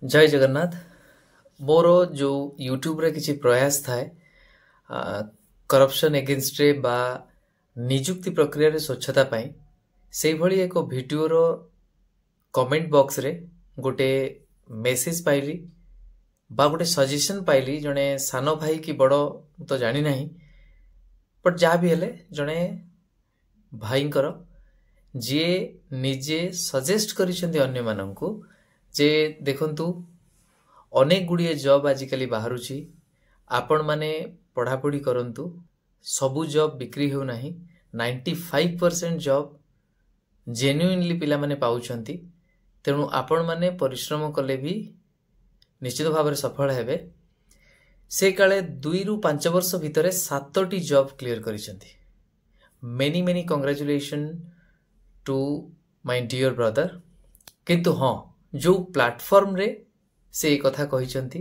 जय जगन्नाथ। मोर जो यूट्यूब रे किसी प्रयास थाए करप्शन एगेंस्ट रे बा निजुक्ति प्रक्रिया रे स्वच्छता पाई से भली एक वीडियो रो कमेंट बॉक्स रे गोटे मेसेज पाइली बा गोटे सजेशन पाइली जने सानो भाई की बड़ो तो जानी नहीं बट जहाँ भी हेले जने भाईंकर जी निजे सजेस्ट करिसेंती अन्य माननकु जे देखंतु अनेक गुड़िए जॉब आजिकली बाहरुची आपण माने पढ़ापढ़ी करंतु सबु जॉब बिक्री हो नहीं 95% जॉब जेन्युइनली पिला माने पाउछंती तेणु आपण माने परिश्रम कले भी निश्चित भाव में सफल हेबे। से काले 2 रु 5 वर्ष भितरे 7टी जॉब क्लियर करिसेंती। Many many congratulation to my dear brother. किंतु हाँ जो प्लेटफॉर्म रे से एक कथा कहिसंती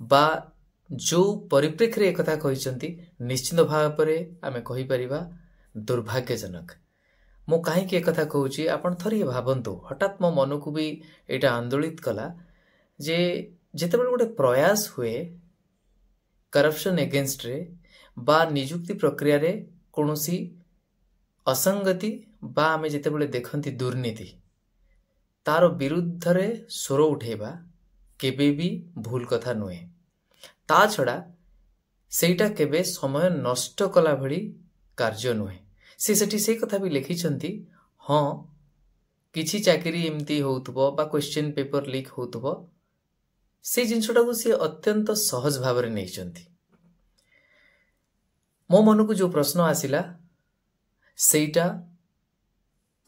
बा जो परिप्रेक्षी रे एक कथा कहिसंती निश्चित भाव में आमे कहि परिबा दुर्भाग्यजनक। मो काहे के एक कथा कहूची आपण थरी भाबंतु हठात मो मन को भी एटा आंदोलित कला जे जेतेबेले गोटे प्रयास हुए करप्शन एगेंस्ट रे बा निजुक्ति प्रक्रिया रे कोनोसी असंगति बा आमे जेतेबेले देखंती दुर्नीति तार विरुद्ध रे स्वर उठेबा केबे भी भूल कथा नुहे। ता छड़ा सेटा केबे समय नष्ट कला भली कार्य नुहे। से कथा भी लिखिछंती हाँ किछि चाकरी एमती होउतबो बा क्वेश्चन पेपर लीक होउतबो से जिनसटा को से अत्यंत सहज भाव में नहीं। मो मन को जो प्रश्न आसिला सेटा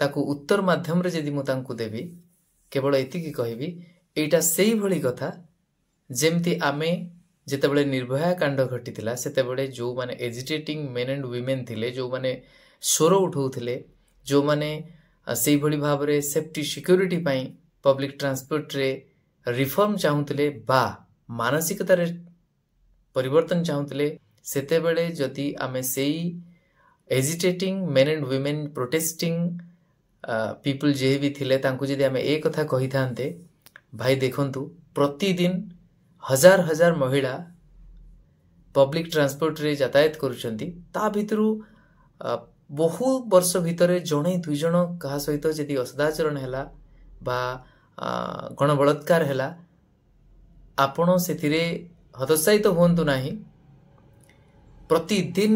ताकू उत्तर माध्यम रे जदि मु तांकु देबी केवल एतिकी कहबी एटा सेही भली कथा जेमती आमे जेतेबेले निर्भया कांड घटितिला सेतेबेले जो माने एजिटेटिंग मेन एंड वीमेन थिले जो माने स्वर उठाउथिले जो माने सेही भली भाव रे सेफ्टी सिक्योरिटी पाई पब्लिक ट्रांसपोर्ट रे रिफॉर्म चाहुथिले बा मानसिकता रे परिवर्तन चाहुथिले सेतेबेले जदि आमे सेही agitating men and women protesting people जे भी थिले तांकु जदि आमे एक कथा कहि थांते भाई देखंतु प्रतिदिन हजार हजार महिला पब्लिक ट्रांसपोर्ट रे यातायात करूछंती ता भितरु बहु वर्ष भितरे जणे दुई जण कहा सहित जदि असदाचरण हैला बा गण बलात्कार हैला आपण सेथिरे हतोत्साहित होंतु नाही। प्रतिदिन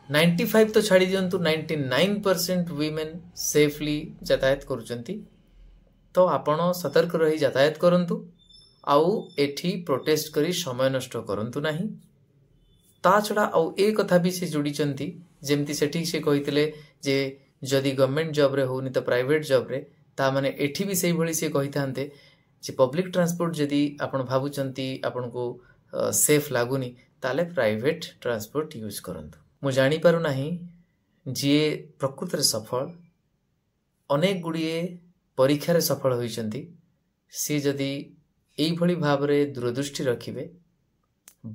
95 तो छाड़ी दियंतु 99% वीमेन सेफली यातायात करूचंती तो आपण सतर्क रही यातायात करंतु आउ एठी प्रोटेस्ट करी समय नष्ट करंतु नाही। ता छड़ा आउ ए कथा भी से जोड़ीचंती जेमती सेठी से कहितले जे जदि गवर्नमेंट जॉब रे होनी तो प्राइवेट जॉब रे ता माने एठी भी सेही भली से कहिथांते जे पब्लिक ट्रांसपोर्ट जदि आपण भाबुचंती आपण को सेफ लागुनी ताले प्राइवेट ट्रांसपोर्ट यूज करंतु। मु जानी पारु नाही जे प्रकृत रे सफल अनेक गुड़िए परीक्षा रे सफल होइचंती सी जदि एई भली भाव रे दूरदृष्टि रखिबे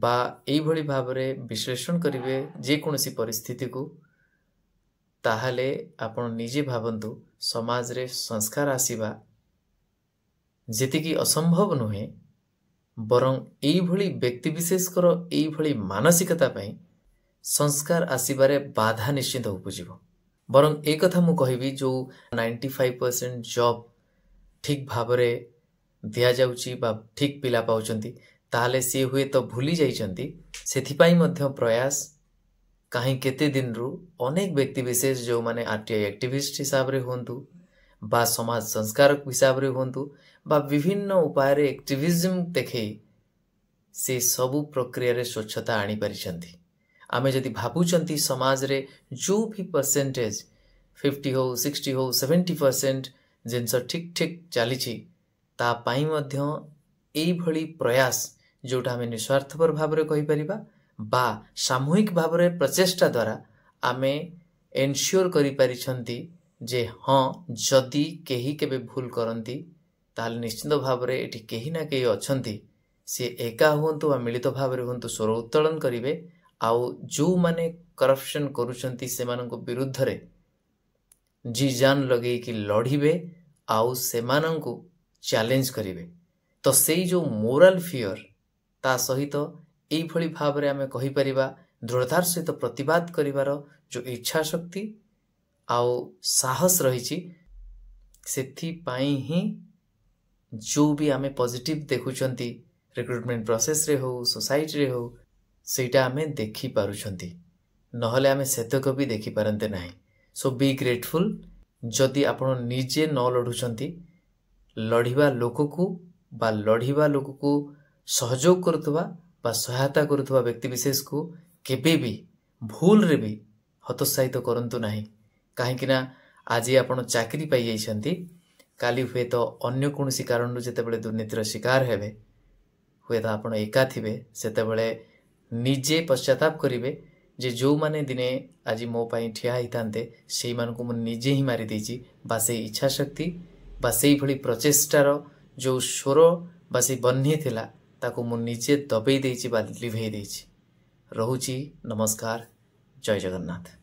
बा एई भली भाव रे विश्लेषण करिवे जे कोनोसी परिस्थिति को ताहाले आपण निजे भाबंतु समाज रे संस्कार आसीबा जेतिकी असंभव नुहे बरं एई भली व्यक्ति विशेष कर एई भली मानसिकता पई संस्कार आसीबारे बाधा निश्चित उपजिबो। बरं एक कथा मु कहिबी जो 95% जॉब ठीक भावरे दिया जाउची बा ठीक पिला पाउचंती ताहाले से हुए तो भूली जाइचंती सेथिपाई मध्य प्रयास काहे केते दिन रु अनेक व्यक्ति विशेष जो माने आरटीआई एक्टिविस्ट हिसाब रे होंतु बा समाज संस्कारक हिसाब रे होंतु बा विभिन्न उपाय रे एक्टिविज्म देखै से सबु प्रक्रिया रे स्वच्छता आनी परिचंती। आमे जदि भाबुचंती समाज रे जो भी परसेंटेज 50 हो 60 हो 70% जिनस ठीक ठीक चली ता पाई मध्य एई भली प्रयास जोटा आमे निस्वार्थपर भाव रे कहि परिबा बा सामूहिक भाव रे प्रचेष्टा द्वारा आमे एनश्योर करि परिछंती जे हाँ जदि केही केबे भूल करंती ताल निश्चित भाव रे एठी केही ना केही अछंती से एका हुंतु आ मिलित भाव रे हुंतु स्वर उत्तोलन करिवे आउ जो माने करप्शन करूचंती सेमाननको विरुद्ध रे जी जान लगे कि लढ़िबे आउ सेमाननको चैलेंज करिवे तो से जो मोराल फियर ता सहित एभली भाव आम कहीपर दृढ़तार सहित प्रतिवाद करिवार जो इच्छा शक्ति आउ साहस रही ही जो भी आम पॉजिटिव देखुंती रिक्रुटमेंट प्रोसेस रे हो सोसाइटी रे हो सेटा आम देखि पारुछंती नहले आम सेतक भी देखि पारंते नाही। सो बी ग्रेटफुल जदि आपण निजे न लढुछंती लढिबा लोक को सहयोग करुवा बा सहायता करुवा व्यक्ति विशेष को केबे भी भूल रे भी हतोत्साहित करंतु नाही। काहेकि ना आज आपण चाकरी पाई जाइछंती काली हुए तो अन्य कोनसी कारण जेतेबेले दुर्नीतिर शिकार हेबे हुए तो आपण एका थिबे सेतेबेले निजे पश्चाताप करिवे जे जो माने दिने आज मो पाई ठिया हितांते सेई मानको मु निजे ही मारी देछि बा से इच्छा शक्ति बा सेई भली प्रचेष्टार जो स्वर बा से बन्ही थिला ताको मु निजे दबेई देछि बा लिभेई देछि। रहुछि नमस्कार, जय जगन्नाथ।